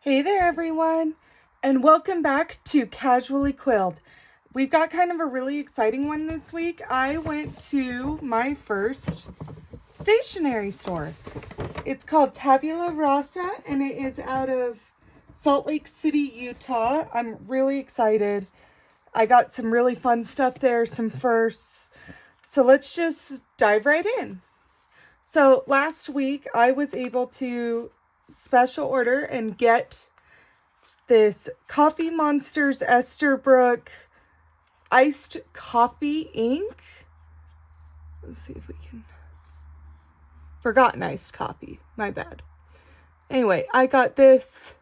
Hey there everyone, and welcome back to Casually Quilled. We've got kind of a really exciting one this week. I went to my first stationery store. It's called Tabula Rasa, and it is out of Salt Lake City, Utah. I'm really excited. I got some really fun stuff there, some firsts. So let's just dive right in. So last week I was able to special order and get this Coffee Monsters Esterbrook iced coffee ink. Let's see if we can. Forgotten iced coffee. My bad. Anyway, I got this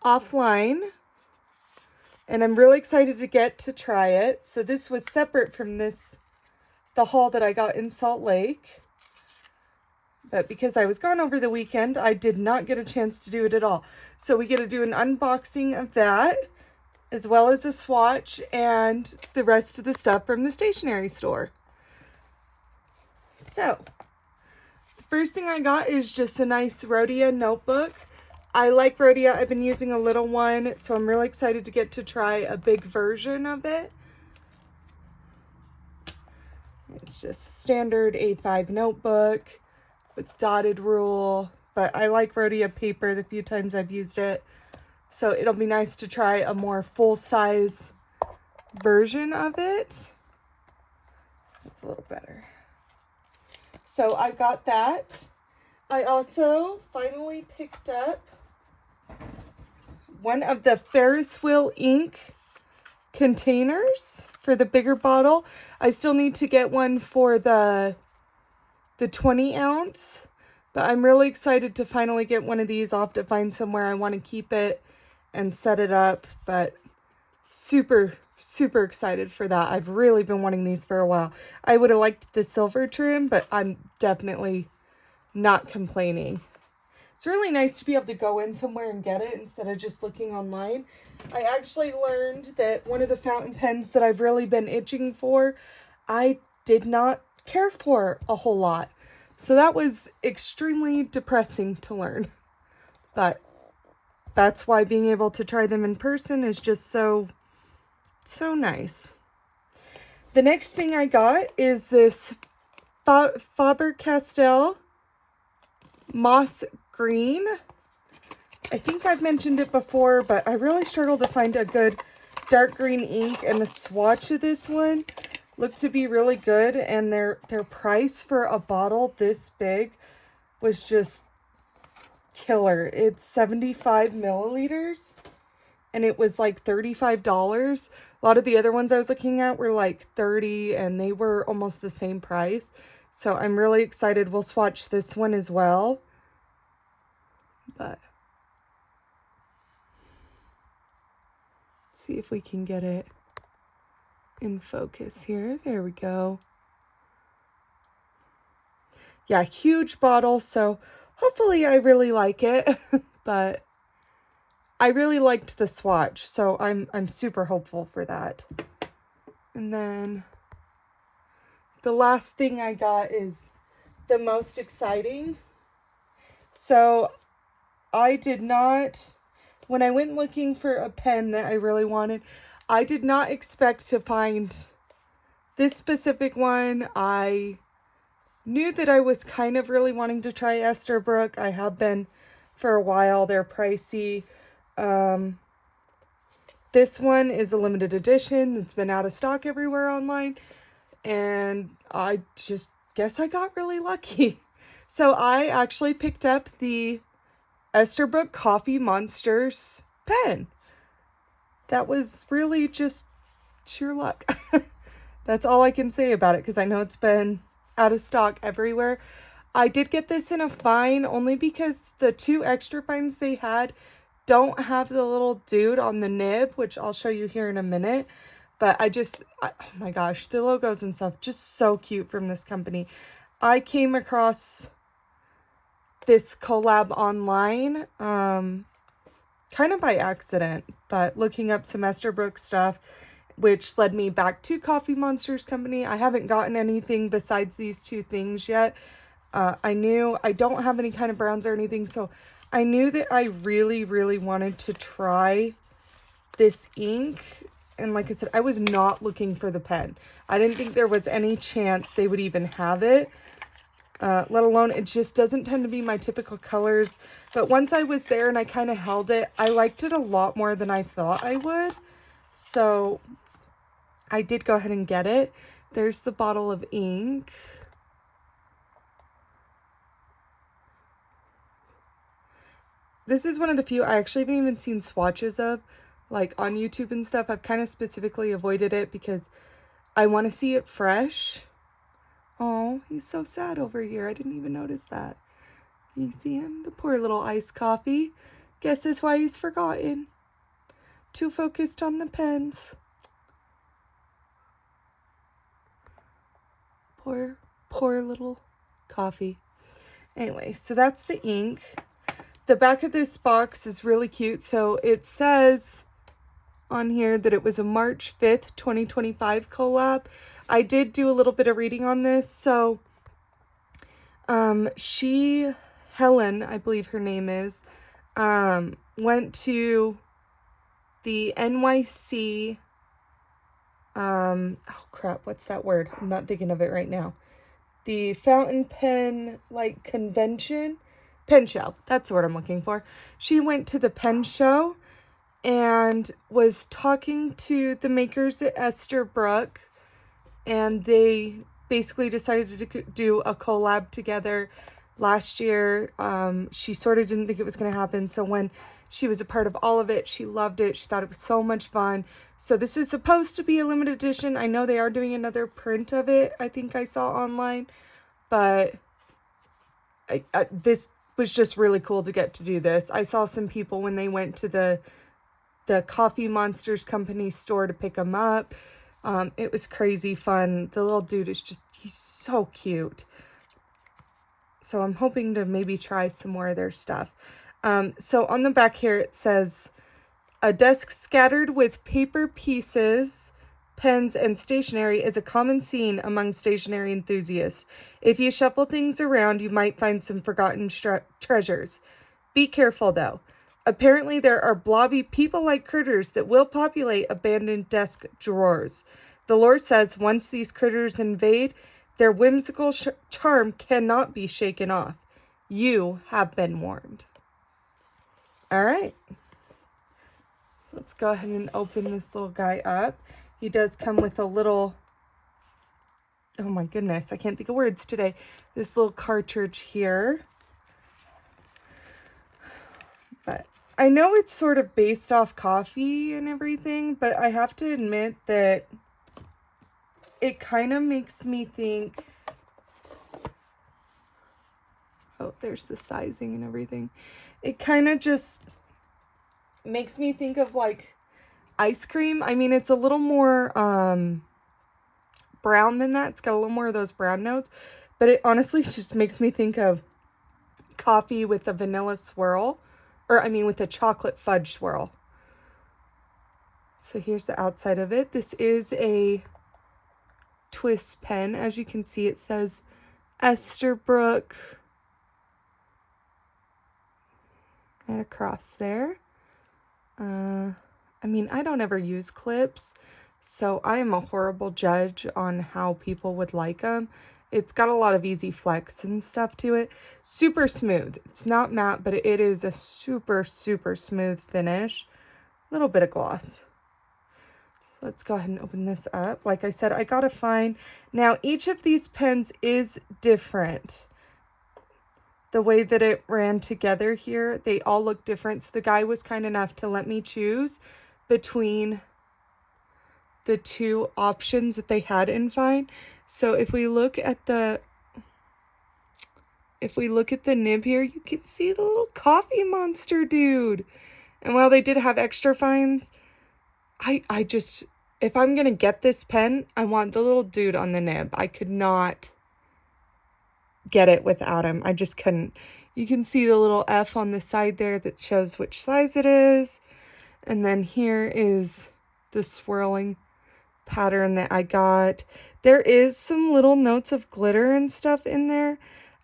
offline and I'm really excited to get to try it. So this was separate from the haul that I got in Salt Lake. But because I was gone over the weekend, I did not get a chance to do it at all. So we get to do an unboxing of that, as well as a swatch and the rest of the stuff from the stationery store. So, the first thing I got is just a nice Rhodia notebook. I like Rhodia. I've been using a little one, so I'm really excited to get to try a big version of it. It's just a standard A5 notebook with dotted rule, but I like Rhodia paper the few times I've used it, so it'll be nice to try a more full-size version of it. That's a little better. So I got that. I also finally picked up one of the Ferris wheel ink containers for the bigger bottle. I still need to get one for the 20 ounce, but I'm really excited to finally get one of these. I'll have to find somewhere I want to keep it and set it up, but super excited for that. I've really been wanting these for a while. I would have liked the silver trim, but I'm definitely not complaining. It's really nice to be able to go in somewhere and get it instead of just looking online. I actually learned that one of the fountain pens that I've really been itching for, I did not care for a whole lot. So that was extremely depressing to learn. But that's why being able to try them in person is just so nice. The next thing I got is this Faber-Castell moss green. I think I've mentioned it before, but I really struggled to find a good dark green ink, and the swatch of this one looked to be really good, and their price for a bottle this big was just killer. It's 75 milliliters and it was like $35. A lot of the other ones I was looking at were like $30 and they were almost the same price. So I'm really excited. We'll swatch this one as well. But see if we can get it in focus here. There we go. Yeah, huge bottle, so hopefully I really like it. But I really liked the swatch, so I'm super hopeful for that. And then the last thing I got is the most exciting. So I did not, when I went looking for a pen that I really wanted, I did not expect to find this specific one. I knew that I was kind of really wanting to try Esterbrook. I have been for a while. They're pricey. This one is a limited edition. It's been out of stock everywhere online. And I just guess I got really lucky. So I actually picked up the EsterbrookxCoffeemonsters pen. That was really just sheer luck. That's all I can say about it, because I know it's been out of stock everywhere. I did get this in a fine only because the two extra fines they had don't have the little dude on the nib, which I'll show you here in a minute. But oh my gosh, the logos and stuff, just so cute from this company. I came across this collab online, kind of by accident, but looking up some Esterbrook stuff, which led me back to Coffee Monsters Company. I haven't gotten anything besides these two things yet. I knew I don't have any kind of browns or anything, so I knew that I really, really wanted to try this ink. And like I said, I was not looking for the pen. I didn't think there was any chance they would even have it. Let alone, it just doesn't tend to be my typical colors. But once I was there and I kind of held it, I liked it a lot more than I thought I would. So I did go ahead and get it. There's the bottle of ink. This is one of the few I actually haven't even seen swatches of, like on YouTube and stuff. I've kind of specifically avoided it because I want to see it fresh. Oh, he's so sad over here. I didn't even notice that. You see him? The poor little iced coffee. Guess that's why he's forgotten. Too focused on the pens. Poor little coffee. Anyway, so that's the ink. The back of this box is really cute. So it says on here that it was a March 5th, 2025 collab. I did do a little bit of reading on this. So Helen, I believe her name is, went to the NYC, oh crap, what's that word? I'm not thinking of it right now. The fountain pen, like, convention, pen show. That's the word I'm looking for. She went to the pen show and was talking to the makers at Esterbrook, and they basically decided to do a collab together last year. She sort of didn't think it was going to happen, so when she was a part of all of it, she loved it. She thought it was so much fun. So this is supposed to be a limited edition. I know they are doing another print of it, I think I saw online, but this was just really cool to get to do this. I saw some people when they went to the Coffee Monsters company store to pick them up. It was crazy fun. The little dude is just, he's so cute. So I'm hoping to maybe try some more of their stuff. So on the back here, it says, a desk scattered with paper pieces, pens, and stationery is a common scene among stationery enthusiasts. If you shuffle things around, you might find some forgotten treasures. Be careful, though. Apparently, there are blobby people-like critters that will populate abandoned desk drawers. The lore says once these critters invade, their whimsical charm cannot be shaken off. You have been warned. All right. So let's go ahead and open this little guy up. He does come with a little, oh my goodness, I can't think of words today. This little cartridge here. But I know it's sort of based off coffee and everything, but I have to admit that it kind of makes me think, oh, there's the sizing and everything. It kind of just makes me think of like ice cream. I mean, it's a little more brown than that. It's got a little more of those brown notes, but it honestly just makes me think of coffee with a vanilla swirl, or I mean with a chocolate fudge swirl. So here's the outside of it. This is a twist pen. As you can see, it says Esterbrook right across there. I mean, I don't ever use clips, so I am a horrible judge on how people would like them. It's got a lot of easy flex and stuff to it. Super smooth. It's not matte, but it is a super, super smooth finish. A little bit of gloss. Let's go ahead and open this up. Like I said, I gotta find, now each of these pens is different. The way that it ran together here, they all look different. So the guy was kind enough to let me choose between the two options that they had in Find. So if we look at the nib here, you can see the little coffee monster dude. And while they did have extra finds, I just, if I'm going to get this pen, I want the little dude on the nib. I could not get it without him. I just couldn't. You can see the little F on the side there that shows which size it is. And then here is the swirling pattern that I got. There is some little notes of glitter and stuff in there.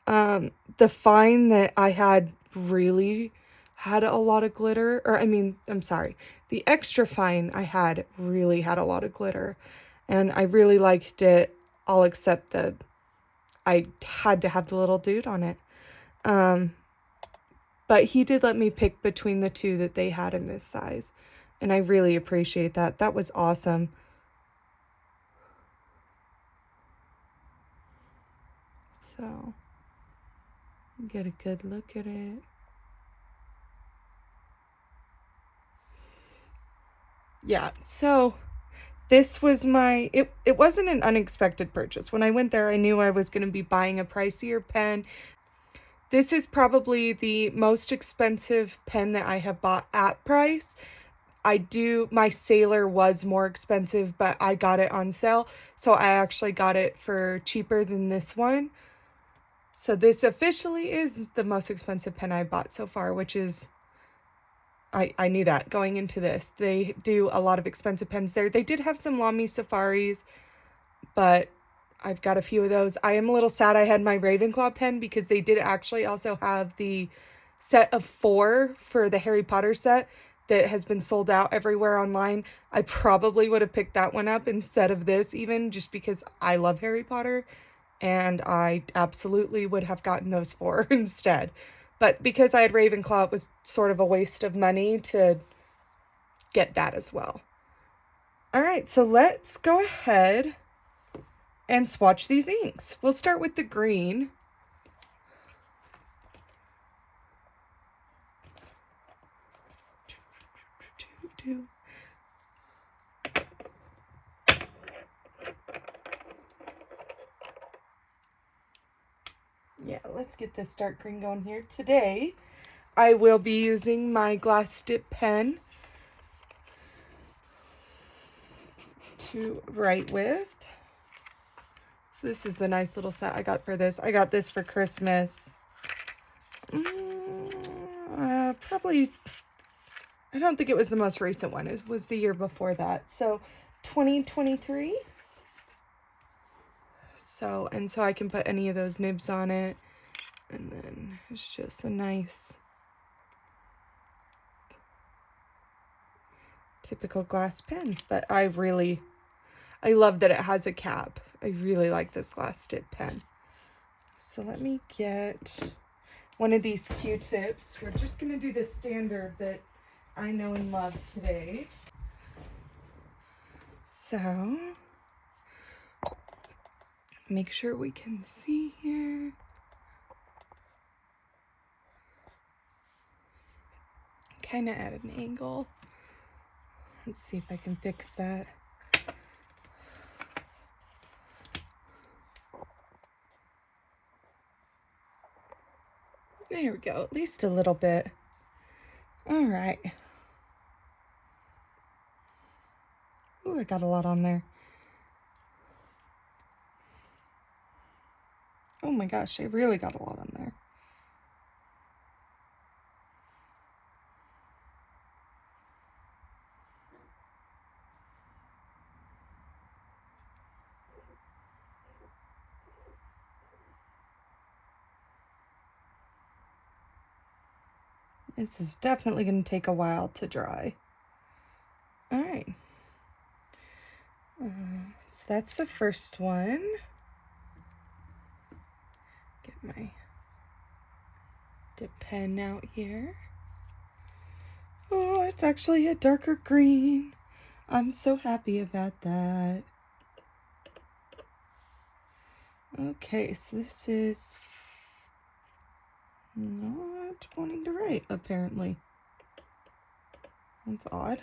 The find that I had really had a lot of glitter, or I'm sorry, the extra fine I had really had a lot of glitter, and I really liked it, all except I had to have the little dude on it. But he did let me pick between the two that they had in this size, and I really appreciate that. That was awesome. So, get a good look at it. Yeah, so this was it wasn't an unexpected purchase. When I went there, I knew I was going to be buying a pricier pen. This is probably the most expensive pen that I have bought at price. My Sailor was more expensive, but I got it on sale, so I actually got it for cheaper than this one. So this officially is the most expensive pen I bought so far, which is, I knew that going into this. They do a lot of expensive pens there. They did have some Lamy Safaris, but I've got a few of those. I am a little sad I had my Ravenclaw pen because they did actually also have the set of 4 for the Harry Potter set that has been sold out everywhere online. I probably would have picked that one up instead of this, even just because I love Harry Potter, and I absolutely would have gotten those 4 instead. But because I had Ravenclaw, it was sort of a waste of money to get that as well. All right, so let's go ahead and swatch these inks. We'll start with the green. Yeah, let's get this dark green going here. Today, I will be using my glass dip pen to write with. So this is the nice little set I got for this. I got this for Christmas. Probably, I don't think it was the most recent one. It was the year before that. So 2023. So I can put any of those nibs on it. And then it's just a nice typical glass pen. But I love that it has a cap. I really like this glass dip pen. So let me get one of these Q-tips. We're just going to do the standard that I know and love today. So, make sure we can see here. Kind of at an angle. Let's see if I can fix that. There we go, at least a little bit. All right. Ooh, I got a lot on there. Oh my gosh, I really got a lot on there. This is definitely going to take a while to dry. All right. So that's the first one. Get my dip pen out here. Oh, it's actually a darker green. I'm so happy about that. Okay, so this is not wanting to write, apparently. That's odd.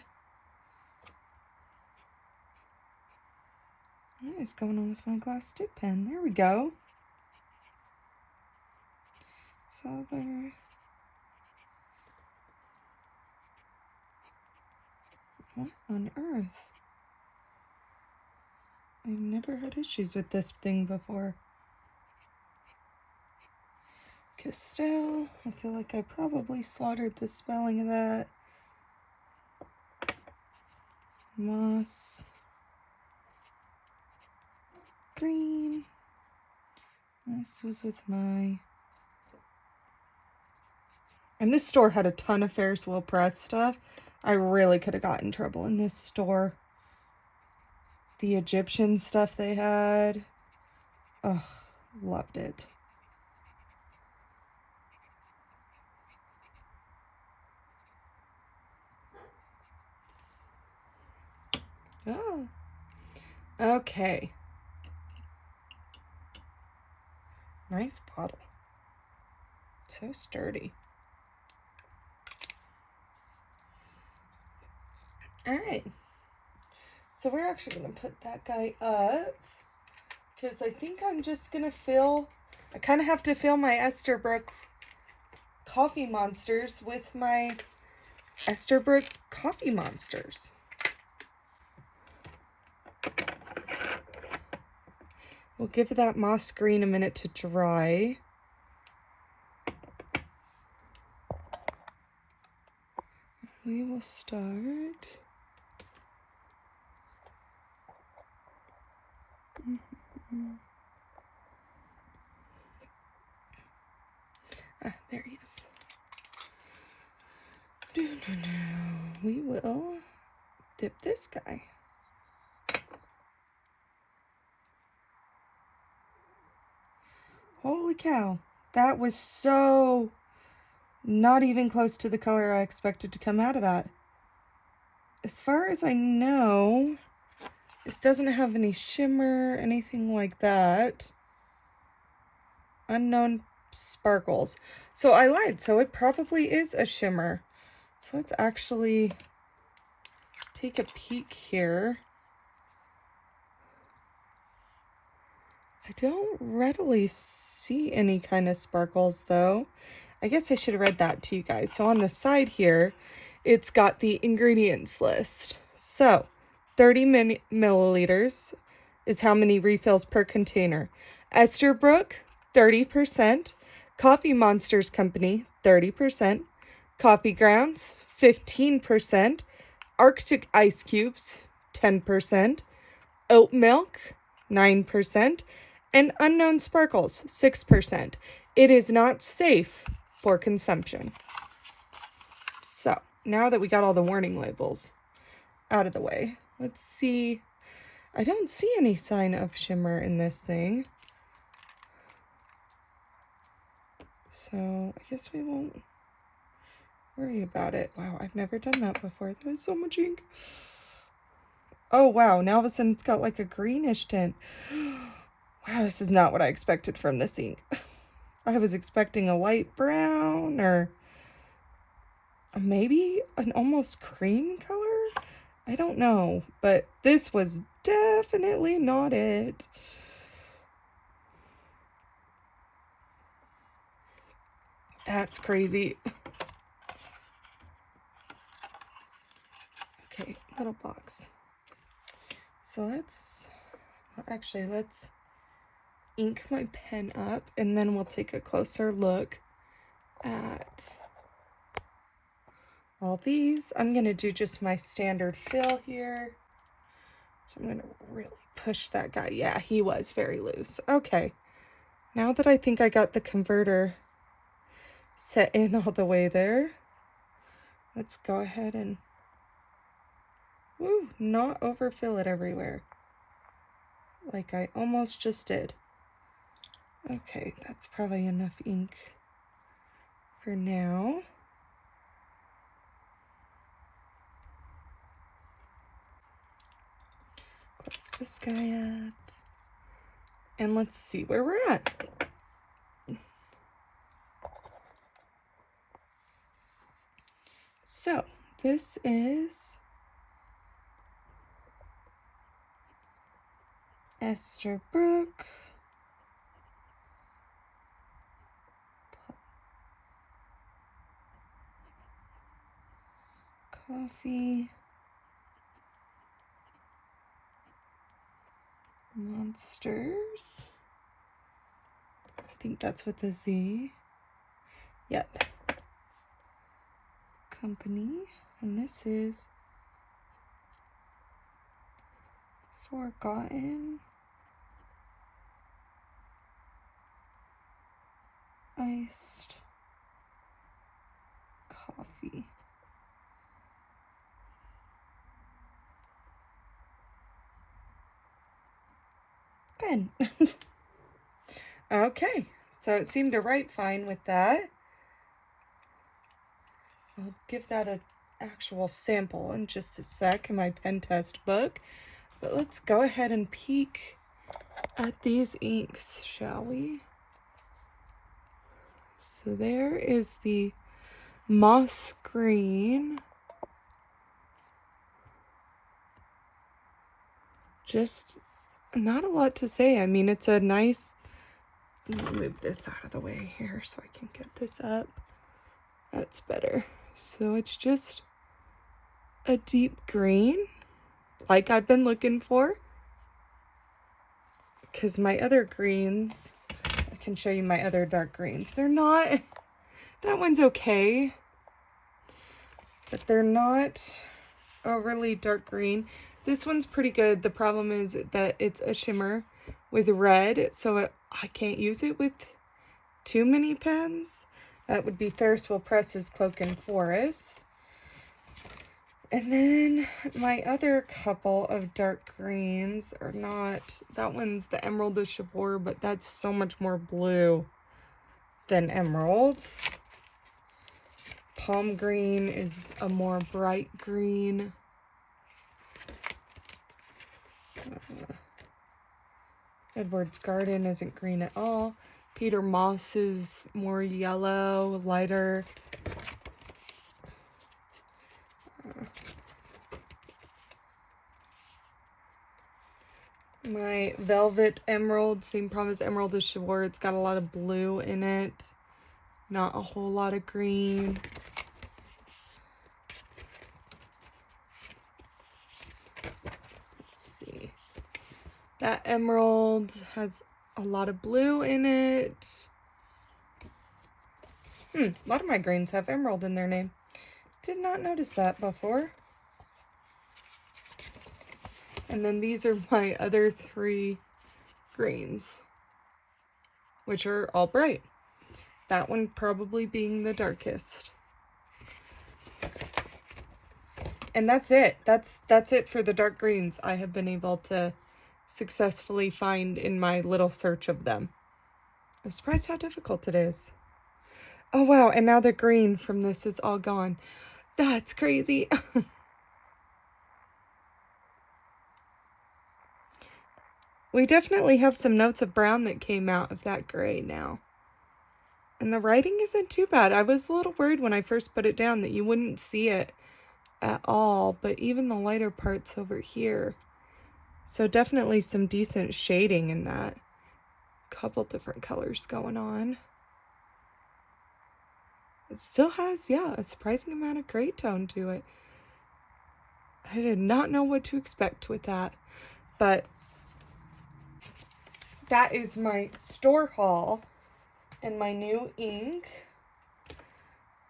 What is going on with my glass dip pen? There we go. Faber. What on earth? I've never had issues with this thing before. Castell. I feel like I probably slaughtered the spelling of that. Moss. Green. This was with my And this store had a ton of Ferris wheel press stuff. I really could have gotten in trouble in this store. The Egyptian stuff they had. Ugh, loved it. Oh, okay. Nice bottle. So sturdy. All right. So we're actually going to put that guy up because I think I'm just going to fill, I kind of have to fill my Esterbrook Coffee Monsters with my Esterbrook Coffee Monsters. We'll give that moss green a minute to dry. We will start. Ah, there he is. We will dip this guy. Holy cow. That was so not even close to the color I expected to come out of that. As far as I know, this doesn't have any shimmer, anything like that. Unknown sparkles. So I lied. So it probably is a shimmer. So let's actually take a peek here. I don't readily see any kind of sparkles though. I guess I should have read that to you guys. So on the side here, it's got the ingredients list. So 30 milliliters is how many refills per container. Esterbrook, 30%. Coffee Monsters Company, 30%. Coffee grounds, 15%. Arctic ice cubes, 10%. Oat milk, 9%. And unknown sparkles, 6%. It is not safe for consumption. So now that we got all the warning labels out of the way, let's see. I don't see any sign of shimmer in this thing. So I guess we won't worry about it. Wow, I've never done that before. That is so much ink. Oh wow, now all of a sudden it's got like a greenish tint. Wow, this is not what I expected from this ink. I was expecting a light brown or maybe an almost cream color. I don't know, but this was definitely not it. That's crazy. Okay, little box. So let's ink my pen up and then we'll take a closer look at all these. I'm going to do just my standard fill here. So I'm going to really push that guy. Yeah, he was very loose. Okay. Now that I think I got the converter set in all the way there, let's go ahead and not overfill it everywhere like I almost just did. Okay, that's probably enough ink for now. Close this guy up. And let's see where we're at. So, this is Esterbrook Coffee Monsters. I think that's with the Z. Yep. Company. And this is Forgotten Iced coffee. Pen. Okay, so it seemed to write fine with that. I'll give that an actual sample in just a sec in my pen test book. But let's go ahead and peek at these inks, shall we? So there is the moss green. Just not a lot to say. I mean, it's a nice, let me move this out of the way here so I can get this up. That's better. So it's just a deep green, like I've been looking for. Because my other greens, I can show you my other dark greens. They're not, that one's okay, but they're not overly dark green. This one's pretty good. The problem is that it's a shimmer with red, so I can't use it with too many pens. That would be Ferris Wheel Press's Cloak and Forest. And then my other couple of dark greens are not, that one's the Emerald de Chivor, but that's so much more blue than emerald. Palm green is a more bright green. Edward's Garden isn't green at all. Peter Moss is more yellow, lighter. My Velvet Emerald, same problem as Emerald de Chivor. It's got a lot of blue in it, not a whole lot of green. Let's see. That Emerald has a lot of blue in it. A lot of my greens have emerald in their name. Did not notice that before. And then these are my other three greens, which are all bright. That one probably being the darkest. And that's it. That's it for the dark greens I have been able to successfully find in my little search of them. I'm surprised how difficult it is. Oh wow, and now the green from this is all gone. That's crazy. We definitely have some notes of brown that came out of that gray now. And the writing isn't too bad. I was a little worried when I first put it down that you wouldn't see it at all, but even the lighter parts over here. So definitely some decent shading in that. Couple different colors going on. It still has, yeah, a surprising amount of gray tone to it. I did not know what to expect with that, but that is my store haul and my new ink.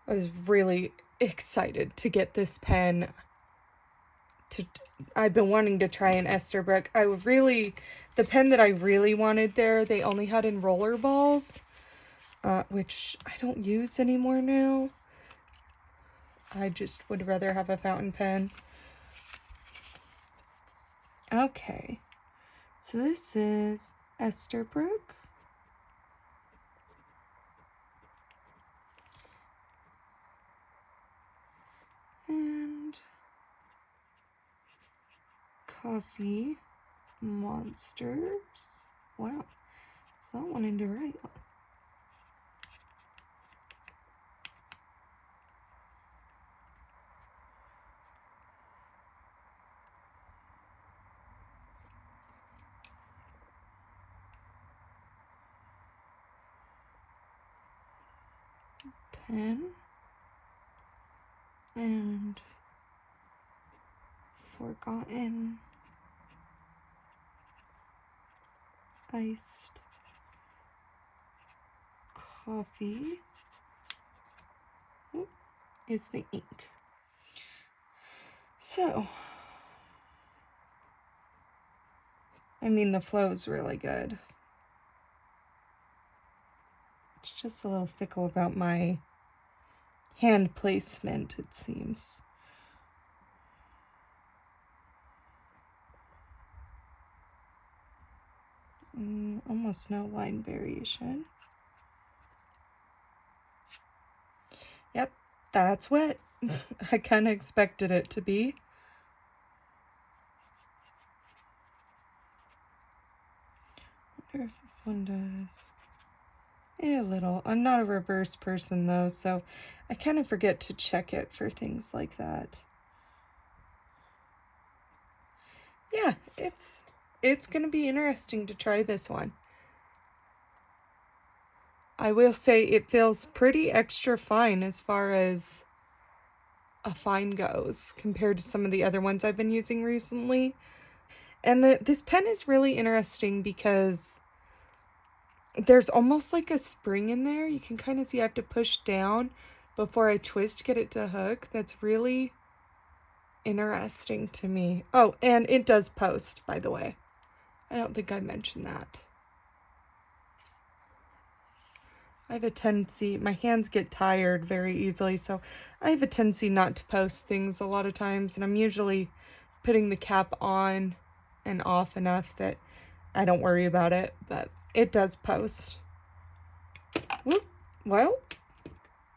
I was really excited to get this pen. I've been wanting to try an Esterbrook. The pen that I really wanted there, they only had in roller balls, which I don't use anymore now. I just would rather have a fountain pen. Okay, so this is Esterbrook. And Coffee Monsters. Wow, is that one into right? Pen and Forgotten Iced Coffee is the ink. So, I mean, the flow is really good. It's just a little fickle about my hand placement, it seems. Almost no line variation. Yep, that's wet. I kind of expected it to be. Wonder if this one does. A little. I'm not a reverse person though, so I kind of forget to check it for things like that. Yeah, it's gonna be interesting to try this one. I will say it feels pretty extra fine as far as a fine goes compared to some of the other ones I've been using recently. And this pen is really interesting because there's almost like a spring in there. You can kind of see I have to push down before I twist to get it to hook. That's really interesting to me. Oh, and it does post, by the way. I don't think I mentioned that. I have a tendency, my hands get tired very easily, so I have a tendency not to post things a lot of times, and I'm usually putting the cap on and off enough that I don't worry about it, but it does post. Whoop. Well,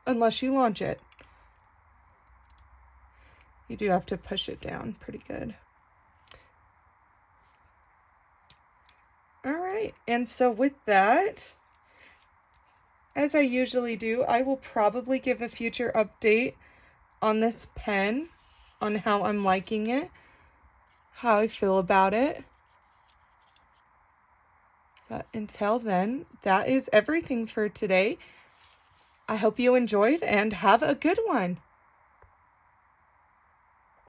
unless you launch it. You do have to push it down pretty good. All right, and so with that, as I usually do, I will probably give a future update on this pen, on how I'm liking it, how I feel about it. But until then, that is everything for today. I hope you enjoyed and have a good one.